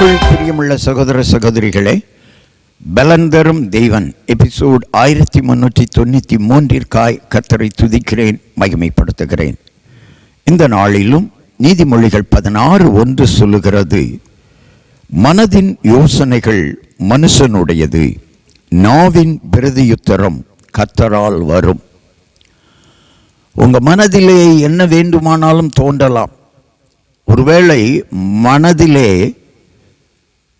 கிறிஸ்துவுக்குள் பிரியமுள்ள சகோதர சகோதரிகளே, பலன் தரும் தேவன் எபிசோட் 1393 கர்த்தரை துதிக்கிறேன், மகிமைப்படுத்துகிறேன். இந்த நாளிலும் நீதிமொழிகள் 16:1 சொல்லுகிறது, மனதின் யோசனைகள் மனுஷனுடையது, நாவின் பிரதியுத்தரம் கர்த்தரால் வரும். உங்க மனதிலே என்ன வேண்டுமானாலும் தோன்றலாம். ஒருவேளை மனதிலே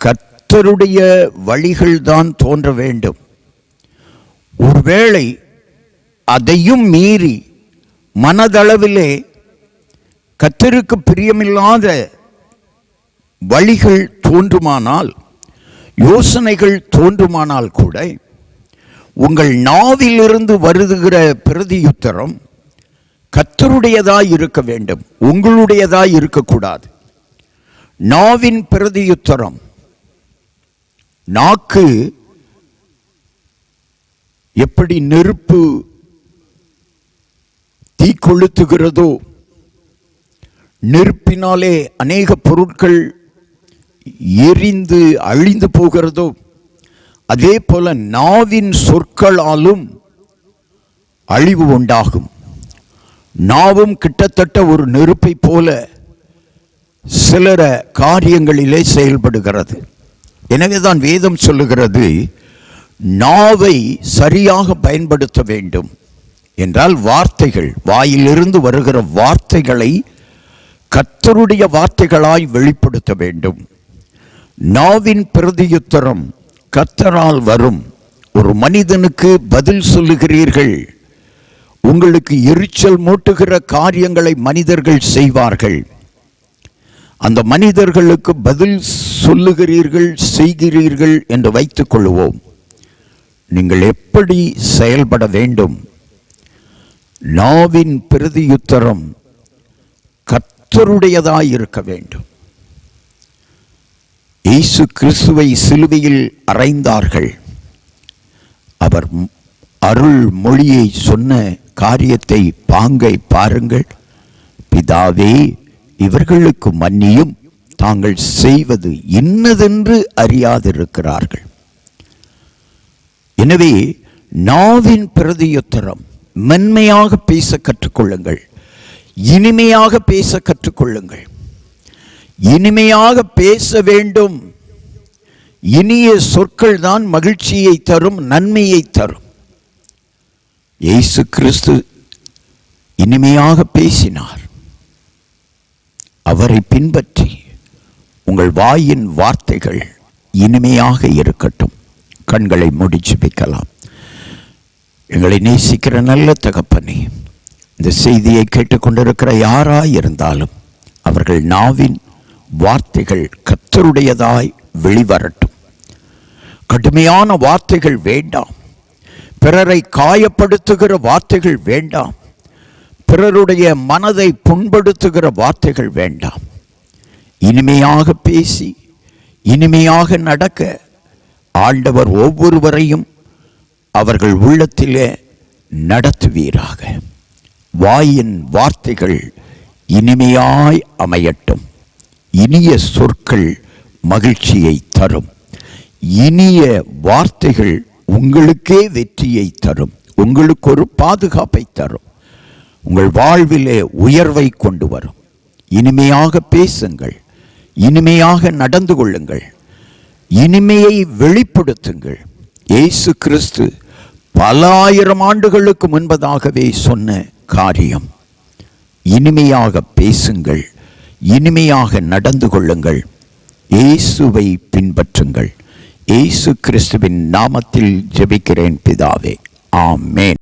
கர்த்தருடைய வழிகள் தான் தோன்ற வேண்டும். ஒருவேளை அதையும் மீறி மனதளவிலே கர்த்தருக்கு பிரியமில்லாத வழிகள் தோன்றுமானால், யோசனைகள் தோன்றுமானால் கூட உங்கள் நாவிலிருந்து வருகிற பிரதியுத்தரம் கர்த்தருடையதாய் இருக்க வேண்டும், உங்களுடையதாய் இருக்கக்கூடாது. நாவின் பிரதியுத்தரம், நாக்கு எப்படி நெருப்பு தீ கொளுத்துகிறதோ, நெருப்பினாலே அநேக பொருட்கள் எரிந்து அழிந்து போகிறதோ, அதே போல நாவின் சொற்களாலும் அழிவு உண்டாகும். நாவும் கிட்டத்தட்ட ஒரு நெருப்பை போல சிலர காரியங்களிலே செயல்படுகிறது. எனவேதான் வேதம் சொல்லுகிறது, நாவை சரியாக பயன்படுத்த வேண்டும் என்றால் வார்த்தைகள், வாயிலிருந்து வருகிற வார்த்தைகளை கர்த்தருடைய வார்த்தைகளாய் வெளிப்படுத்த வேண்டும். நாவின் பிரதியுத்தரம் கர்த்தரால் வரும். ஒரு மனிதனுக்கு பதில் சொல்லுகிறீர்கள், உங்களுக்கு எரிச்சல் மூட்டுகிற காரியங்களை மனிதர்கள் செய்வார்கள். அந்த மனிதர்களுக்கு பதில் சொல்லுகிறீர்கள், செய்கிறீர்கள் என்று வைத்துக் கொள்வோம். நீங்கள் எப்படி செயல்பட வேண்டும்? நாவின் பிரதியுத்தரம் கர்த்தருடையதாய் இருக்க வேண்டும். இயேசு கிறிஸ்துவை சிலுவையில் அறைந்தார்கள். அவர் அருள் மொழியை சொன்ன காரியத்தை, பாங்கை பாருங்கள். பிதாவே, இவர்களுக்கு மன்னியும், தாங்கள் செய்வது இன்னதென்று அறியாதிருக்கிறார்கள். எனவே நாவின் பிரதியுத்தரம், மென்மையாக பேச கற்றுக்கொள்ளுங்கள், இனிமையாக பேச கற்றுக்கொள்ளுங்கள். இனிமையாக பேச வேண்டும். இனிய சொற்கள் தான் மகிழ்ச்சியை தரும், நன்மையை தரும். இயேசு கிறிஸ்து இனிமையாக பேசினார். அவரை பின்பற்றி உங்கள் வாயின் வார்த்தைகள் இனிமையாக இருக்கட்டும். கண்களை மூடி ஜெபிக்கலாம். எங்களை நேசிக்கிற நல்ல தகப்பனே, இந்த செய்தியை கேட்டுக்கொண்டிருக்கிற யாராய் இருந்தாலும் அவர்கள் நாவின் வார்த்தைகள் கர்த்தருடையதாய் வெளிவரட்டும். கடுமையான வார்த்தைகள் வேண்டாம். பிறரை காயப்படுத்துகிற வார்த்தைகள் வேண்டாம். பிறருடைய மனதை புண்படுத்துகிற வார்த்தைகள் வேண்டாம். இனிமையாக பேசி இனிமையாக நடக்க ஆண்டவர் ஒவ்வொருவரையும் அவர்கள் உள்ளத்திலே நடத்துவீராக. வாயின் வார்த்தைகள் இனிமையாய் அமையட்டும். இனிய சொற்கள் மகிழ்ச்சியை தரும். இனிய வார்த்தைகள் உங்களுக்கே வெற்றியை தரும், உங்களுக்கு ஒரு பாதுகாப்பை தரும், உங்கள் வாழ்விலே உயர்வை கொண்டு வரும். இனிமையாக பேசுங்கள், இனிமையாக நடந்து கொள்ளுங்கள், இனிமையை வெளிப்படுத்துங்கள். இயேசு கிறிஸ்து பல ஆயிரம் ஆண்டுகளுக்கு முன்பதாகவே சொன்ன காரியம். இனிமையாக பேசுங்கள், இனிமையாக நடந்து கொள்ளுங்கள், இயேசுவை பின்பற்றுங்கள். இயேசு கிறிஸ்துவின் நாமத்தில் ஜெபிக்கிறேன் பிதாவே, ஆமென்.